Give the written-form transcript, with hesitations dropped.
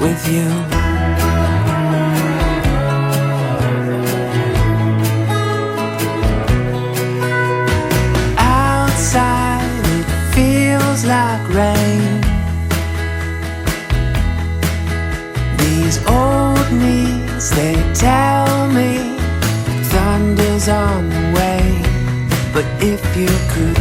with you. Outside it feels like rain. These old knees, they tell me thunder's on the way. But if you could